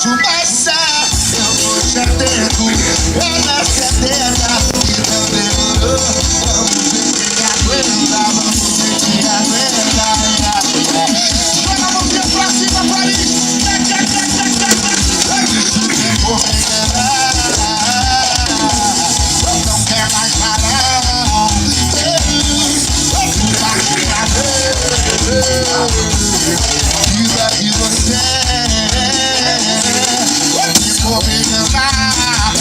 fumaça, eu vou te atendo. Ela se atenta e não demorou. Vamos ver quem aguenta, vamos ver quem aguenta. Joga a mãozinha pra cima, Paris. Vou me enganar, não quer mais parar. Vida de você, vou me enganar.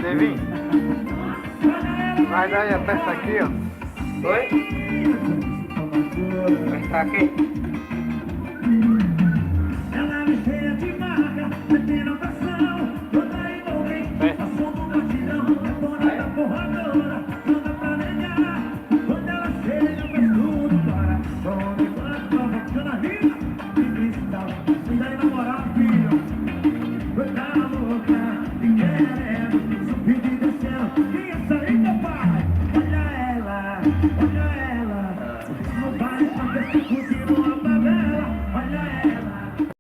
Devin, vai daí, aperta aqui, ó. Oi? Aperta aqui.